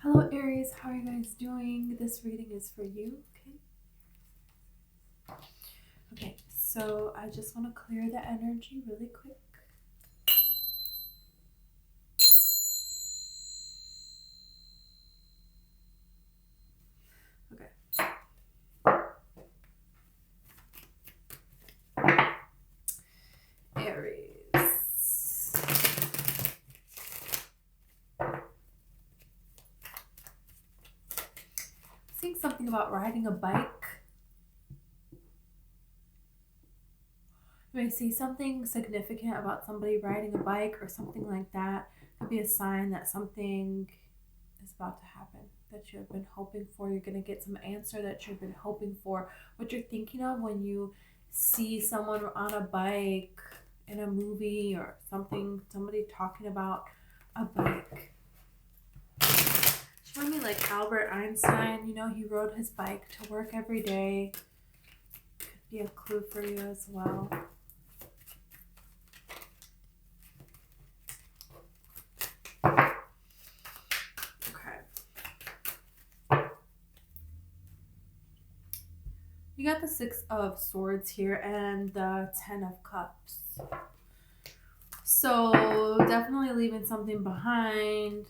Hello Aries, how are you guys doing? This reading is for you, okay? Okay, so I just want to clear the energy really quick. Okay. Aries. Seeing something about riding a bike. You may see something significant about somebody riding a bike or something like that. Could be a sign that something is about to happen that you have been hoping for. You're going to get some answer that you've been hoping for. What you're thinking of when you see someone on a bike in a movie or something, somebody talking about a bike. Showing me like Albert Einstein, he rode his bike to work every day. Could be a clue for you as well. You got the Six of Swords here and the Ten of Cups. So definitely leaving something behind.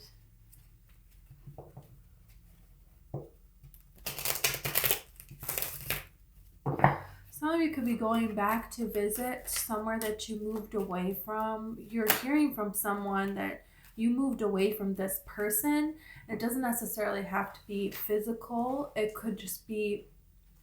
Some of you could be going back to visit somewhere that you moved away from. You're hearing from someone that you moved away from this person. It doesn't necessarily have to be physical. It could just be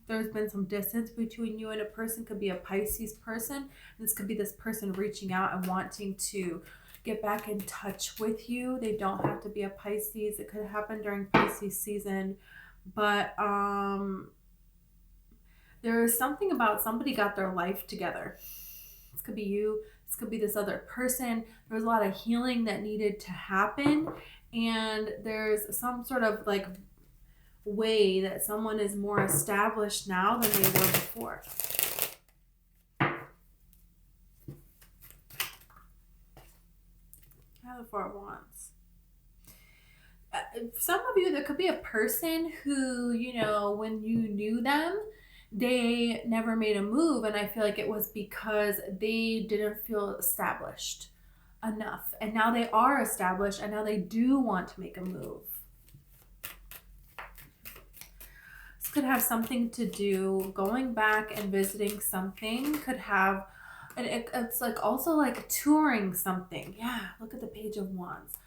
there's been some distance between you and a person. Could be a Pisces person. This could be this person reaching out and wanting to get back in touch with you. They don't have to be a Pisces. It could happen during Pisces season. But there is something about somebody got their life together. This could be you. This could be this other person. There was a lot of healing that needed to happen. And there's some sort of like way that someone is more established now than they were before. I have the Four of Wands. Some of you, there could be a person who, when you knew them, they never made a move. And I feel like it was because they didn't feel established enough. And now they are established and now they do want to make a move. Could have something to do going back and visiting something. Could have it's like also like touring something. Yeah, look at the Page of Wands.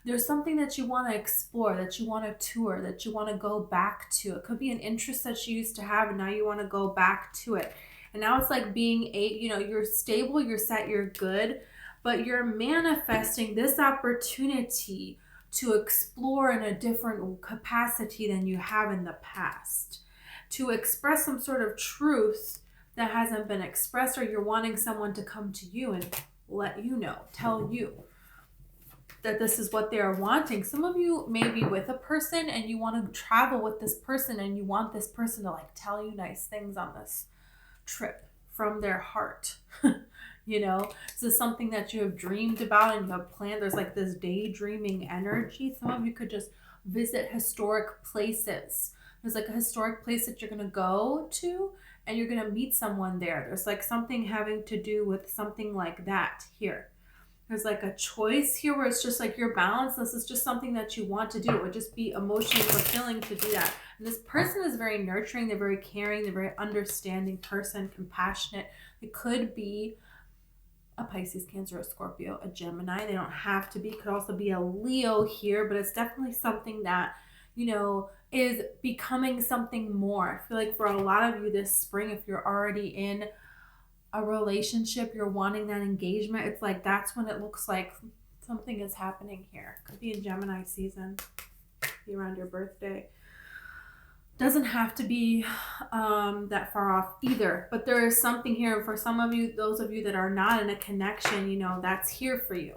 There's something that you want to explore, that you want to tour, that you want to go back to. It could be an interest that you used to have and now you want to go back to it. And now it's like being you're stable, you're set, you're good, but you're manifesting this opportunity to explore in a different capacity than you have in the past, to express some sort of truth that hasn't been expressed, or you're wanting someone to come to you and let you know, tell you that this is what they're wanting. Some of you may be with a person and you want to travel with this person and you want this person to like tell you nice things on this trip from their heart. This is something that you have dreamed about and you have planned. There's like this daydreaming energy. Some of you could just visit historic places. There's like a historic place that you're going to go to and you're going to meet someone there. There's like something having to do with something like that here. There's like a choice here where it's just like you're balanced. This is just something that you want to do. It would just be emotionally fulfilling to do that. And this person is very nurturing. They're very caring. They're very understanding person, compassionate. It could be a Pisces, Cancer, a Scorpio, a Gemini. They don't have to be. It could also be a Leo here, but it's definitely something that, is becoming something more. I feel like for a lot of you this spring, if you're already in a relationship, you're wanting that engagement, it's like that's when it looks like something is happening here. Could be in Gemini season, be around your birthday. Doesn't have to be that far off either, but there is something here. For some of you, those of you that are not in a connection, that's here for you.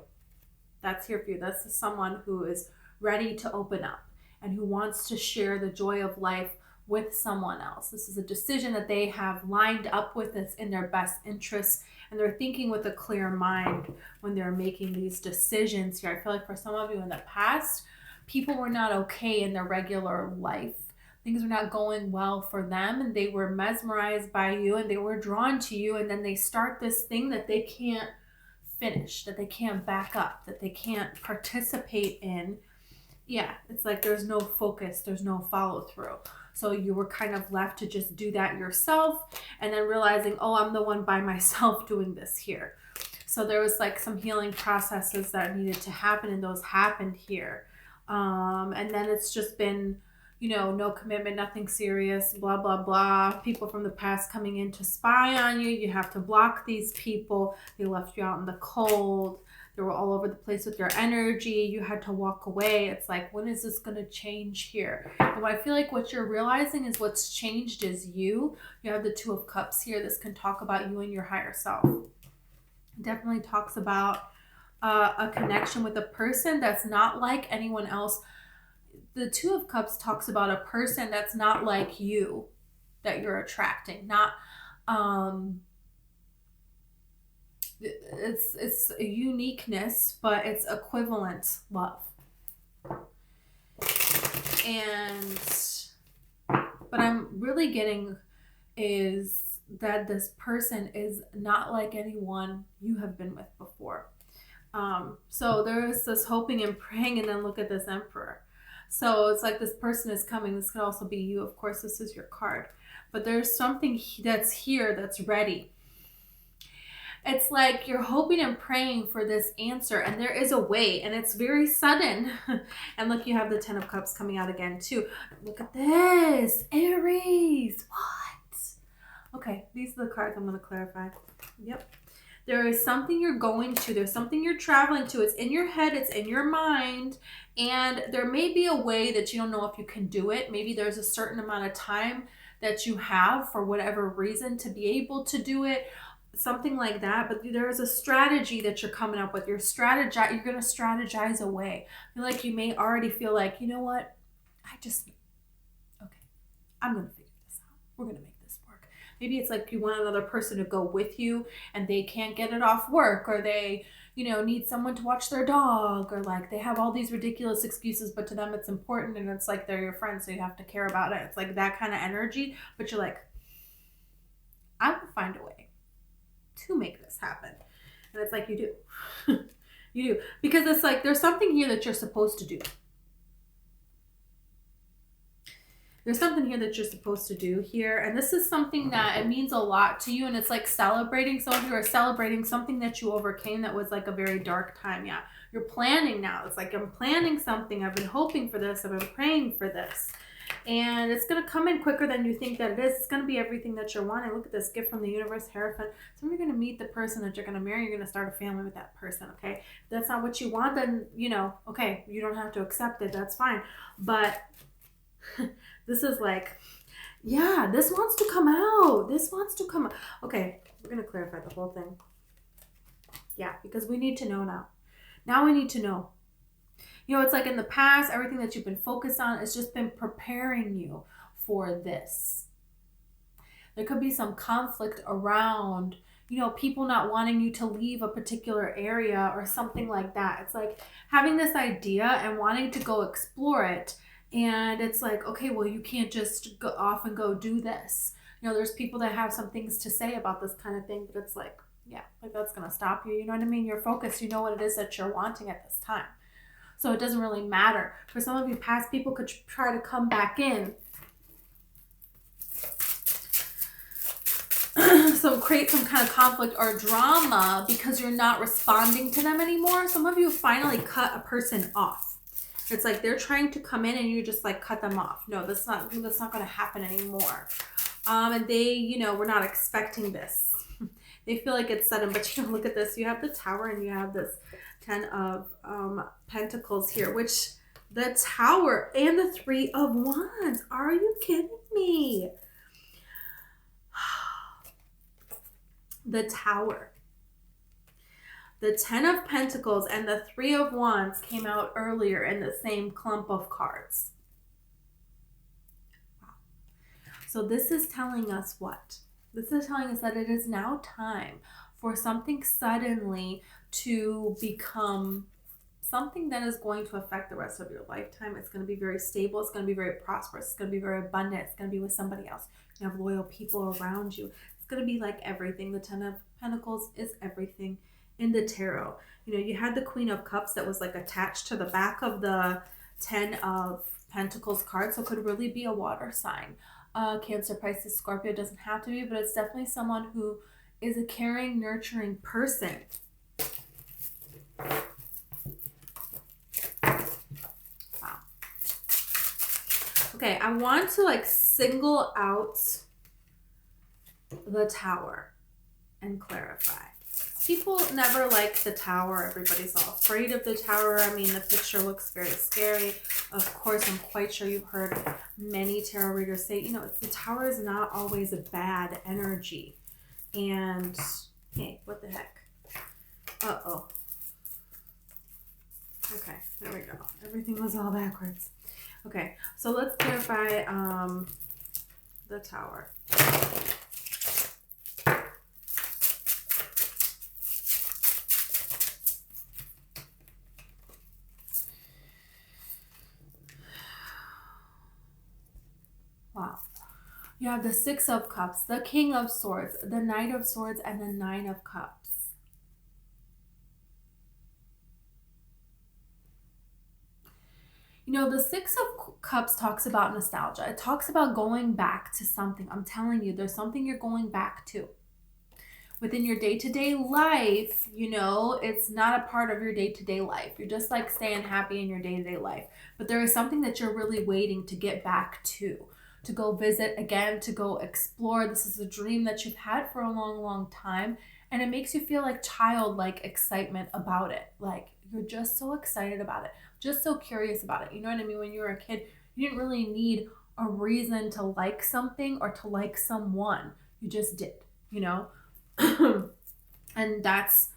That's here for you. That's someone who is ready to open up and who wants to share the joy of life with someone else. This is a decision that they have lined up with. It's in their best interest, and they're thinking with a clear mind when they're making these decisions here. I feel like for some of you in the past, people were not okay in their regular life. Things were not going well for them, and they were mesmerized by you and they were drawn to you, and then they start this thing that they can't finish, that they can't back up, that they can't participate in. Yeah, it's like there's no focus, there's no follow through. So you were kind of left to just do that yourself, and then realizing, oh, I'm the one by myself doing this here. So there was like some healing processes that needed to happen, and those happened here. And then it's just been, you know, no commitment, nothing serious, blah, blah, blah. People from the past coming in to spy on you. You have to block these people. They left you out in the cold. They were all over the place with your energy. You had to walk away. It's like, when is this going to change here? And I feel like what you're realizing is what's changed is you. You have the Two of Cups here. This can talk about you and your higher self. It definitely talks about a connection with a person that's not like anyone else. The Two of Cups talks about a person that's not like you, that you're attracting. Not, it's a uniqueness, but it's equivalent love. And what I'm really getting is that this person is not like anyone you have been with before. So there is this hoping and praying, and then look at this Emperor. So it's like this person is coming. This could also be you. Of course, this is your card. But there's something that's here that's ready. It's like you're hoping and praying for this answer, and there is a way, and it's very sudden. And look, you have the Ten of Cups coming out again too. Look at this, Aries. What? Okay, these are the cards I'm going to clarify. Yep. There is something you're going to. There's something you're traveling to. It's in your head. It's in your mind. And there may be a way that you don't know if you can do it. Maybe there's a certain amount of time that you have for whatever reason to be able to do it. Something like that. But there is a strategy that you're coming up with. You're going to strategize away. I feel like you may already feel like, you know what? I'm going to figure this out. We're going to make this work. Maybe it's like you want another person to go with you and they can't get it off work, or they, you know, need someone to watch their dog, or like they have all these ridiculous excuses, but to them it's important, and it's like they're your friend, so you have to care about it. It's like that kind of energy, but you're like, I will find a way to make this happen. And it's like, you do. You do. Because it's like there's something here that you're supposed to do. There's something here that you're supposed to do here. And this is something that it means a lot to you. And it's like celebrating. Some of you are celebrating something that you overcame that was like a very dark time. Yeah. You're planning now. It's like, I'm planning something. I've been hoping for this. I've been praying for this. And it's going to come in quicker than you think that it is. It's going to be everything that you're wanting. Look at this gift from the universe, Hierophant. So you're going to meet the person that you're going to marry. You're going to start a family with that person, okay? If that's not what you want, then, you know, okay, you don't have to accept it. That's fine. But this is like, yeah, this wants to come out. This wants to come out. Okay, we're going to clarify the whole thing. Yeah, because we need to know now. Now we need to know. You know, it's like in the past, everything that you've been focused on has just been preparing you for this. There could be some conflict around, you know, people not wanting you to leave a particular area or something like that. It's like having this idea and wanting to go explore it. And it's like, okay, well, you can't just go off and go do this. You know, there's people that have some things to say about this kind of thing, but it's like, yeah, like that's going to stop you. You know what I mean? You're focused. You know what it is that you're wanting at this time. So it doesn't really matter. For some of you, past people could try to come back in. So create some kind of conflict or drama because you're not responding to them anymore. Some of you finally cut a person off. It's like they're trying to come in and you just like cut them off. No, that's not going to happen anymore. And they, you know, we're not expecting this. They feel like it's sudden, but you know, look at this. You have the Tower and you have this Ten of Pentacles here, which the Tower and the Three of Wands. Are you kidding me? The Tower, the Ten of Pentacles, and the Three of Wands came out earlier in the same clump of cards. Wow. So this is telling us what? This is telling us that it is now time for something suddenly to become something that is going to affect the rest of your lifetime. It's going to be very stable. It's going to be very prosperous. It's going to be very abundant. It's going to be with somebody else. You have loyal people around you. It's going to be like everything. The Ten of Pentacles is everything in the tarot. You know, you had the Queen of Cups that was like attached to the back of the Ten of Pentacles card. So it could really be a water sign. Cancer, Pisces, Scorpio, doesn't have to be, but it's definitely someone who is a caring, nurturing person. Wow. Okay, I want to like single out the Tower and clarify. People never like the Tower. Everybody's all afraid of the Tower. I mean, the picture looks very scary. Of course, I'm quite sure you've heard many tarot readers say, you know, the Tower is not always a bad energy. And, hey, what the heck? Uh-oh. Okay, there we go. Everything was all backwards. Okay, so let's clarify the Tower. Wow. You have the Six of Cups, the King of Swords, the Knight of Swords, and the Nine of Cups. You know, the Six of Cups talks about nostalgia. It talks about going back to something. I'm telling you, there's something you're going back to. Within your day-to-day life, you know, it's not a part of your day-to-day life. You're just like staying happy in your day-to-day life. But there is something that you're really waiting to get back to go visit again, to go explore. This is a dream that you've had for a long, long time. And it makes you feel like childlike excitement about it. Like you're just so excited about it, just so curious about it. You know what I mean? When you were a kid, you didn't really need a reason to like something or to like someone. You just did, you know? And that's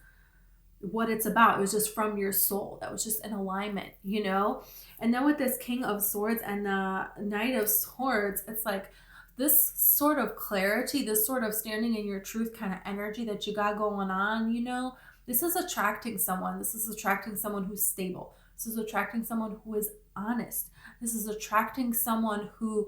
what it's about. It was just from your soul. That was just an alignment, you know? And then with this King of Swords and the Knight of Swords, it's like this sort of clarity, this sort of standing in your truth kind of energy that you got going on, you know? This is attracting someone. This is attracting someone who's stable. This is attracting someone who is honest. This is attracting someone who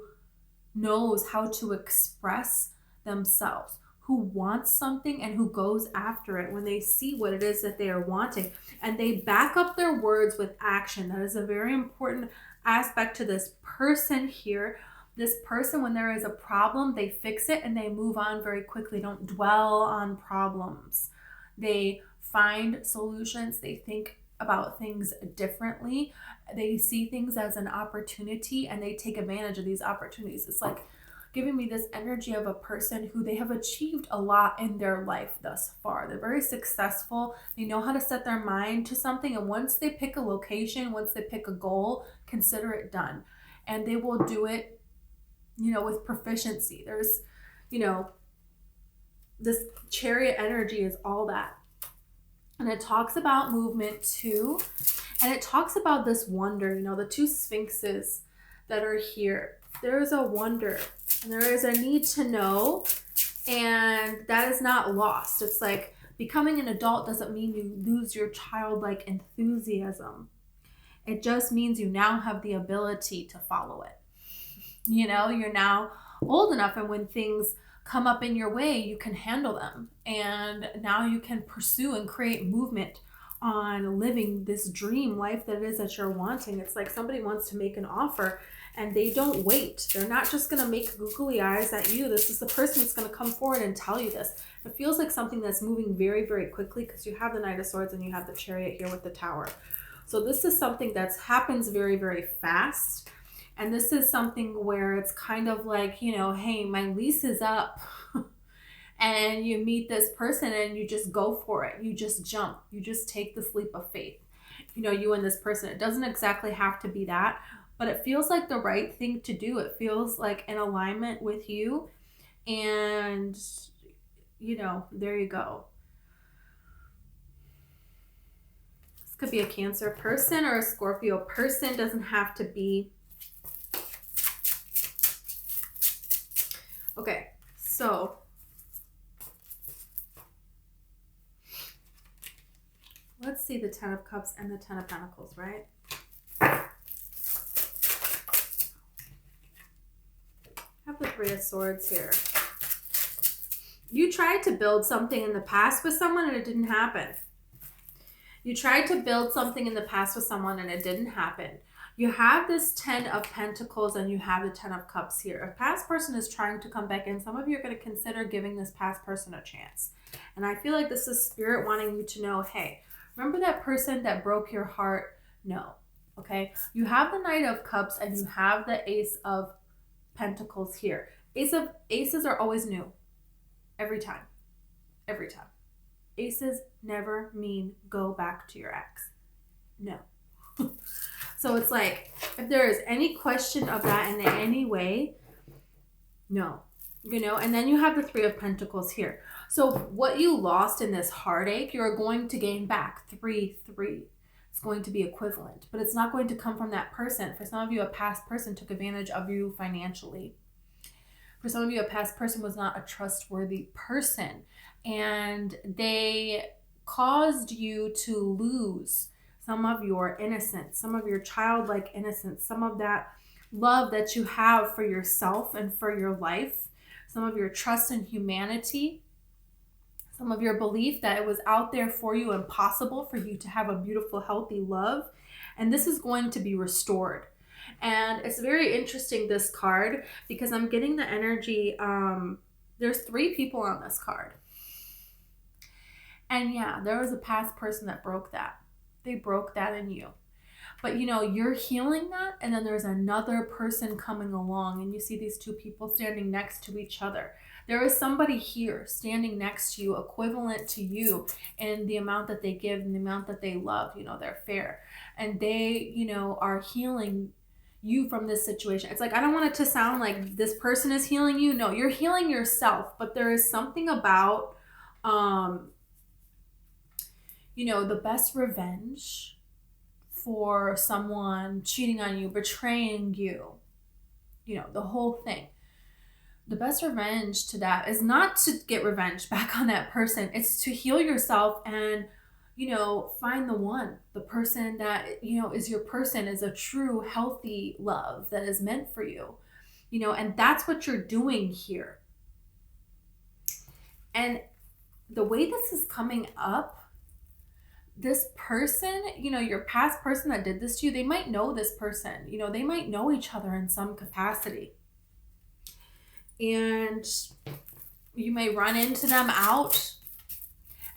knows how to express themselves, who wants something and who goes after it when they see what it is that they are wanting. And they back up their words with action. That is a very important aspect to this person here. This person, when there is a problem, they fix it and they move on very quickly. Don't dwell on problems. They find solutions. They think about things differently. They see things as an opportunity and they take advantage of these opportunities. It's like giving me this energy of a person who they have achieved a lot in their life thus far. They're very successful. They know how to set their mind to something. And once they pick a location, once they pick a goal, consider it done. And they will do it, you know, with proficiency. There's, you know, this Chariot energy is all that. And it talks about movement too. And it talks about this wonder, you know, the two sphinxes that are here. There is a wonder and there is a need to know, and that is not lost. It's like becoming an adult doesn't mean you lose your childlike enthusiasm. It just means you now have the ability to follow it. You know, you're now old enough, and when things come up in your way, you can handle them. And now you can pursue and create movement on living this dream life that it is that you're wanting. It's like somebody wants to make an offer and they don't wait. They're not just going to make googly eyes at you. This is the person that's going to come forward and tell you this. It feels like something that's moving very, very quickly because you have the Knight of Swords and you have the Chariot here with the Tower. So this is something that happens very, very fast. And this is something where it's kind of like, you know, hey, my lease is up. And you meet this person and you just go for it. You just jump. You just take this leap of faith. You know, you and this person. It doesn't exactly have to be that, but it feels like the right thing to do. It feels like in alignment with you. And, you know, there you go. This could be a Cancer person or a Scorpio person. Doesn't have to be. Okay, so Let's see the Ten of Cups and the Ten of Pentacles, right? Have the Three of Swords here. You tried to build something in the past with someone and it didn't happen. You tried to build something in the past with someone and it didn't happen. You have this Ten of Pentacles and you have the Ten of Cups here. A past person is trying to come back in. Some of you are going to consider giving this past person a chance. And I feel like this is Spirit wanting you to know, hey, remember that person that broke your heart? No. Okay? You have the Knight of Cups and you have the Ace of Pentacles here. Aces are always new. Every time. Every time. Aces never mean go back to your ex. No. So it's like, if there is any question of that in any way, no. You know, and then you have the Three of Pentacles here. So what you lost in this heartache, you're going to gain back 3, 3. It's going to be equivalent, but it's not going to come from that person. For some of you, a past person took advantage of you financially. For some of you, a past person was not a trustworthy person, and they caused you to lose some of your innocence, some of your childlike innocence, some of that love that you have for yourself and for your life, some of your trust in humanity, some of your belief that it was out there for you and possible for you to have a beautiful, healthy love. And this is going to be restored. And it's very interesting, this card, because I'm getting the energy. There's 3 people on this card. And yeah, there was a past person that broke that. They broke that in you. But you know, you're healing that, and then there's another person coming along, and you see these 2 people standing next to each other. There is somebody here standing next to you, equivalent to you in the amount that they give and the amount that they love. You know, they're fair. And they, you know, are healing you from this situation. It's like, I don't want it to sound like this person is healing you. No, you're healing yourself. But there is something about, you know, the best revenge for someone cheating on you, betraying you, you know, the whole thing. The best revenge to that is not to get revenge back on that person. It's to heal yourself and, you know, find the person that, you know, is your person, is a true, healthy love that is meant for you, you know, and that's what you're doing here. And the way this is coming up, this person, you know, your past person that did this to you, they might know this person, you know, they might know each other in some capacity. And you may run into them out.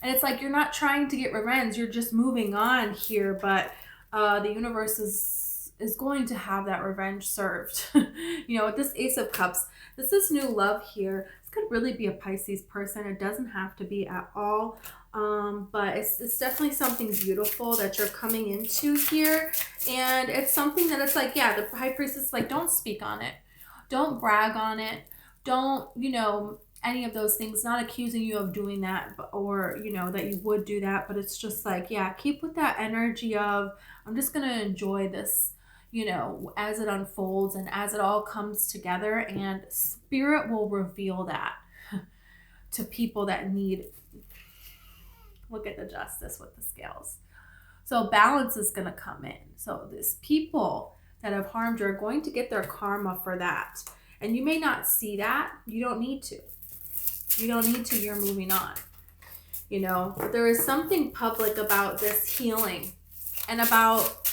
And it's like, you're not trying to get revenge, you're just moving on here. But the universe is going to have that revenge served. You know, with this Ace of Cups, this is new love here. This could really be a Pisces person. It doesn't have to be at all. But it's definitely something beautiful that you're coming into here. And it's something that it's like, yeah, the High Priestess is like, don't speak on it. Don't brag on it. Don't, you know, any of those things, not accusing you of doing that, or, you know, that you would do that. But it's just like, yeah, keep with that energy of, I'm just going to enjoy this, you know, as it unfolds and as it all comes together. And Spirit will reveal that to people that need. Look at the Justice with the scales. So balance is going to come in. So these people that have harmed you are going to get their karma for that. And you may not see that. You don't need to. You don't need to. You're moving on. You know, but there is something public about this healing and about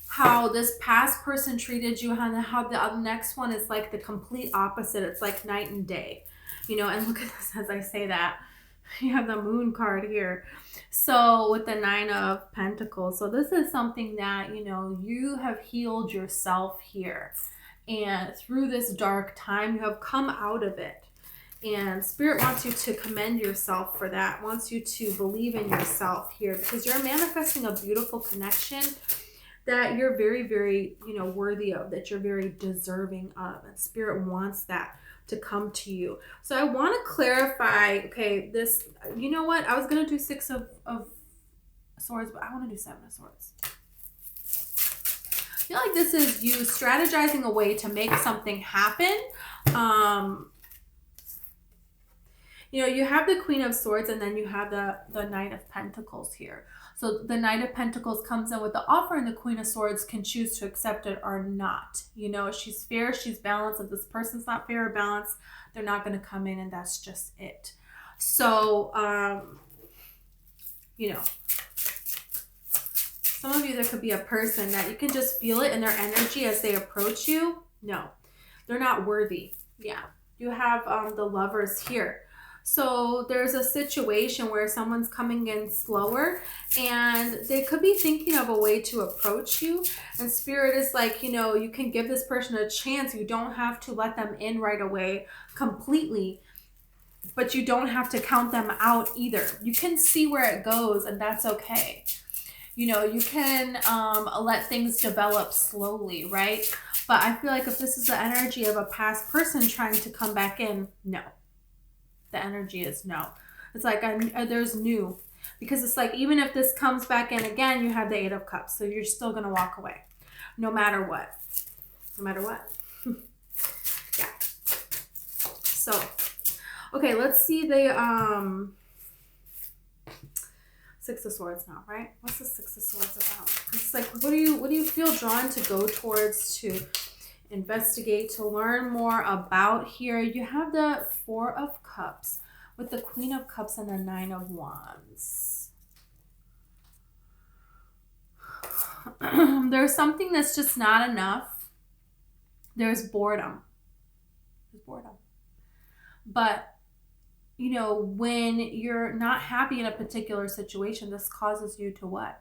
how this past person treated you and how the next one is like the complete opposite. It's like night and day. You know, and look at this as I say that. You have the Moon card here. So with the 9 of Pentacles. So this is something that, you know, you have healed yourself here. And through this dark time, you have come out of it. And Spirit wants you to commend yourself for that. Wants you to believe in yourself here. Because you're manifesting a beautiful connection that you're very, very, you know, worthy of. That you're very deserving of. And Spirit wants that to come to you. So I want to clarify, okay, this, you know what? I was going to do 6 of Swords, but I want to do 7 of Swords. I feel like this is you strategizing a way to make something happen. You know, you have the Queen of Swords and then you have the Knight of Pentacles here. So the Knight of Pentacles comes in with the offer, and the Queen of Swords can choose to accept it or not. You know, she's fair, she's balanced. If this person's not fair or balanced, they're not going to come in, and that's just it. So, you know, some of you, there could be a person that you can just feel it in their energy as they approach you. No, they're not worthy. Yeah. You have the Lovers here. So there's a situation where someone's coming in slower, and they could be thinking of a way to approach you. And Spirit is like, you know, you can give this person a chance. You don't have to let them in right away completely, but you don't have to count them out either. You can see where it goes, and that's okay. You know, you can let things develop slowly, right? But I feel like if this is the energy of a past person trying to come back in, no. The energy is no. It's like there's new. Because it's like, even if this comes back in again, you have the Eight of Cups. So you're still going to walk away. No matter what. No matter what. Yeah. So, okay, let's see the Six of Swords now, right? What's the Six of Swords about? It's like, what do you feel drawn to go towards, to investigate, to learn more about here? You have the Four of Cups with the Queen of Cups and the Nine of Wands. There's something that's just not enough. There's boredom. There's boredom. But, you know, when you're not happy in a particular situation, this causes you to what?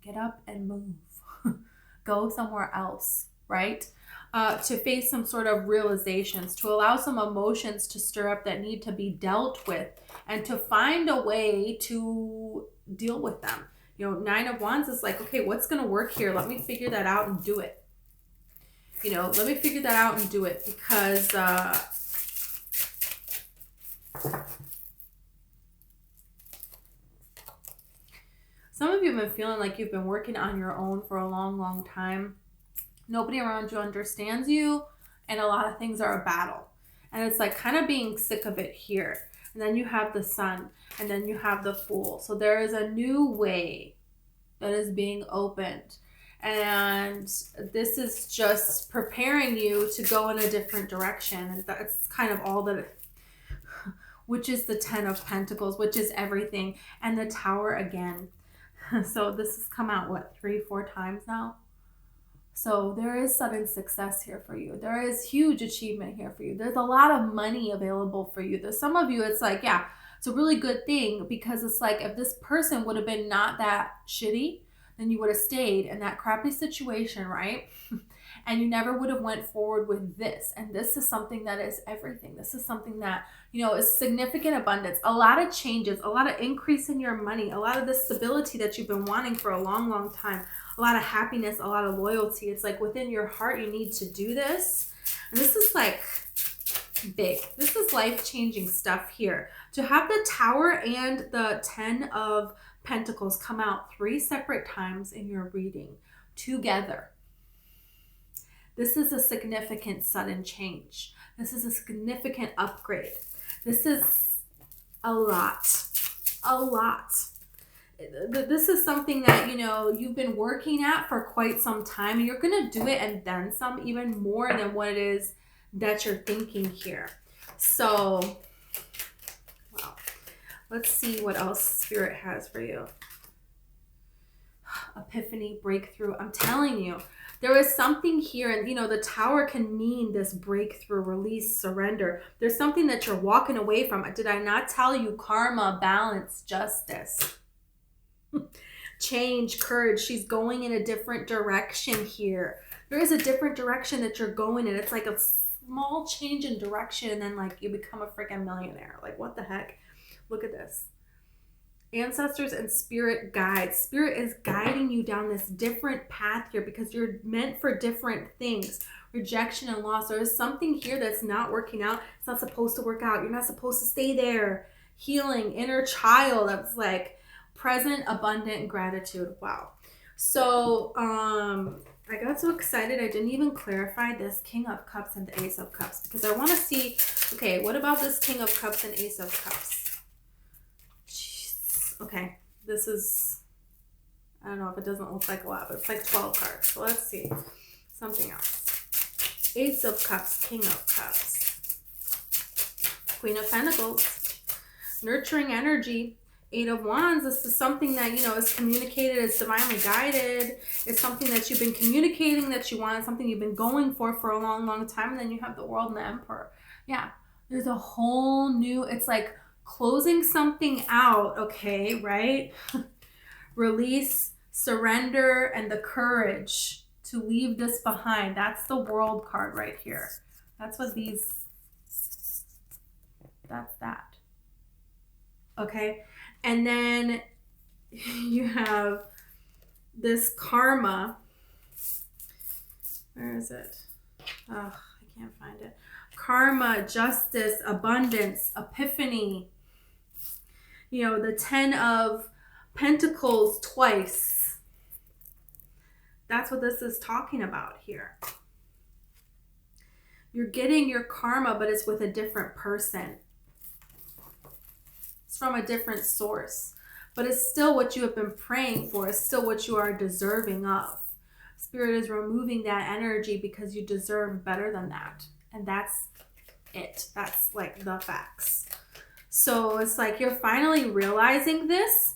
Get up and move. Go somewhere else, right? To face some sort of realizations, to allow some emotions to stir up that need to be dealt with, and to find a way to deal with them. You know, Nine of Wands is like, okay, what's going to work here? Let me figure that out and do it. You know, let me figure that out and do it, because some of you have been feeling like you've been working on your own for a long, long time. Nobody around you understands you, and a lot of things are a battle. And it's like kind of being sick of it here. And then you have the Sun, and then you have the Fool. So there is a new way that is being opened. And this is just preparing you to go in a different direction. And that's kind of all that, which is the Ten of Pentacles, which is everything. And the Tower again. So this has come out, what, 3-4 times now? So there is sudden success here for you. There is huge achievement here for you. There's a lot of money available for you. There's some of you, it's like, yeah, it's a really good thing, because it's like, if this person would have been not that shitty, then you would have stayed in that crappy situation, right? And you never would have went forward with this. And this is something that is everything. This is something that, you know, is significant abundance, a lot of changes, a lot of increase in your money, a lot of the stability that you've been wanting for a long, long time, a lot of happiness, a lot of loyalty. It's like within your heart, you need to do this. And this is like big. This is life-changing stuff here. To have the Tower and the Ten of Pentacles come out 3 separate times in your reading together. This is a significant sudden change. This is a significant upgrade. This is a lot. A lot. This is something that, you know, you've been working at for quite some time, and you're going to do it and then some, even more than what it is that you're thinking here. So, wow. Let's see what else Spirit has for you. Epiphany, breakthrough. I'm telling you, there is something here, and you know, the Tower can mean this breakthrough, release, surrender. There's something that you're walking away from. Did I not tell you? Karma, balance, justice, change, courage. She's going in a different direction here. There is a different direction that you're going in. It's like a small change in direction, and then like you become a freaking millionaire. Like, what the heck? Look at this. Ancestors and spirit guides. Spirit is guiding you down this different path here, because you're meant for different things. Rejection and loss. There is something here that's not working out. It's not supposed to work out. You're not supposed to stay there. Healing, inner child. That's like present, abundant gratitude. Wow. So, I got so excited I didn't even clarify this King of Cups and the Ace of Cups, because I want to see, okay, what about this King of Cups and Ace of Cups? Okay, this is I don't know if it doesn't look like a lot, but it's like 12 cards. So let's see. Something else. Ace of Cups, King of Cups, Queen of Pentacles, nurturing energy, Eight of Wands. This is something that, you know, is communicated, is divinely guided. It's something that you've been communicating that you want, something you've been going for a long, long time. And then you have the World and the Emperor. Yeah, there's a whole new, it's like closing something out, okay, right? Release, surrender, and the courage to leave this behind. That's the World card right here. That's what these, that's that. Okay. And then you have this karma. Where is it? Oh, I can't find it. Karma, justice, abundance, epiphany. You know, the 10 of Pentacles twice. That's what this is talking about here. You're getting your karma, but it's with a different person. It's from a different source. But it's still what you have been praying for. It's still what you are deserving of. Spirit is removing that energy because you deserve better than that. And that's it. That's like the facts. So it's like you're finally realizing this.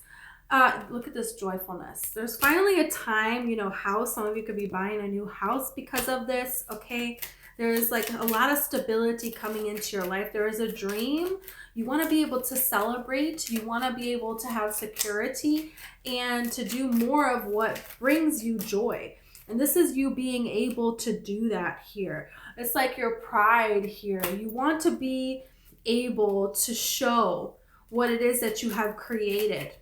Look at this joyfulness. There's finally a time, you know, house. Some of you could be buying a new house because of this, okay? There's like a lot of stability coming into your life. There is a dream. You want to be able to celebrate. You want to be able to have security and to do more of what brings you joy. And this is you being able to do that here. It's like your pride here. You want to be able to show what it is that you have created.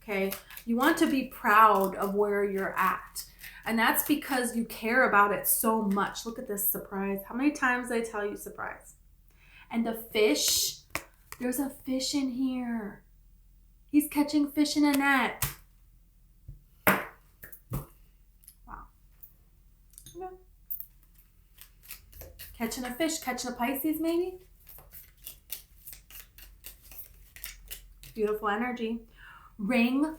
Okay, you want to be proud of where you're at. And that's because you care about it so much. Look at this surprise. How many times did I tell you surprise? And the fish, there's a fish in here. He's catching fish in a net. Wow. Okay. Catching a fish, catching a Pisces maybe? Beautiful energy. Ring.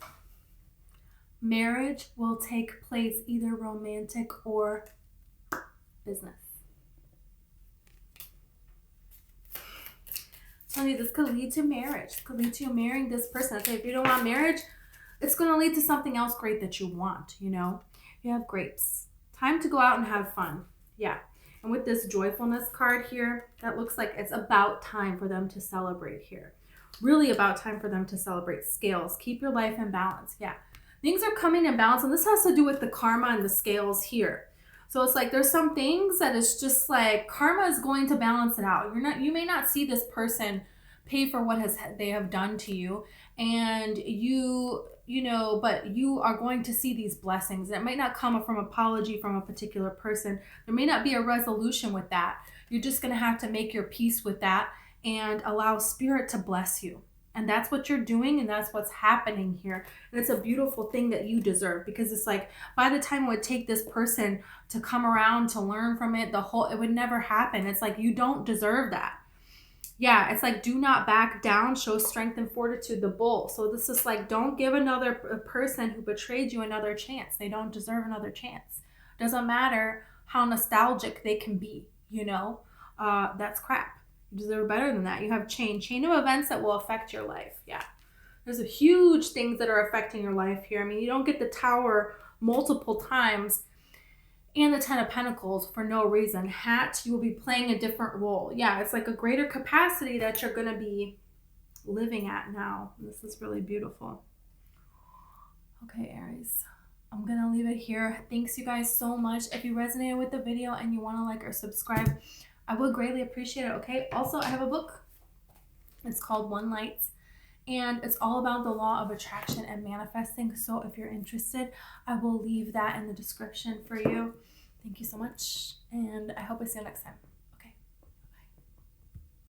Marriage will take place, either romantic or business. I'm telling you, this could lead to marriage. It could lead to you marrying this person. Okay, if you don't want marriage, it's going to lead to something else great that you want, you know. You have grapes. Time to go out and have fun. Yeah. And with this joyfulness card here, that looks like it's about time for them to celebrate here. Really about time for them to celebrate. Scales. Keep your life in balance. Yeah. Things are coming in balance, and this has to do with the karma and the scales here. So it's like there's some things that it's just like karma is going to balance it out. You may not see this person pay for what they have done to you, and you know, but you are going to see these blessings. It might not come from apology from a particular person. There may not be a resolution with that. You're just going to have to make your peace with that and allow spirit to bless you. And that's what you're doing, and that's what's happening here. And it's a beautiful thing that you deserve, because it's like by the time it would take this person to come around to learn from it, it would never happen. It's like you don't deserve that. Yeah, it's like do not back down, show strength and fortitude, the bull. So this is like don't give another person who betrayed you another chance. They don't deserve another chance. Doesn't matter how nostalgic they can be, you know. That's crap. You deserve better than that. You have chain of events that will affect your life. Yeah. There's a huge things that are affecting your life here. I mean, you don't get the Tower multiple times and the 10 of Pentacles for no reason. Hat, you will be playing a different role. Yeah, it's like a greater capacity that you're going to be living at now. This is really beautiful. Okay, Aries. I'm going to leave it here. Thanks you guys so much. If you resonated with the video and you want to like or subscribe, I would greatly appreciate it, okay? Also, I have a book. It's called One Lights, and it's all about the law of attraction and manifesting. So if you're interested, I will leave that in the description for you. Thank you so much, and I hope I see you next time.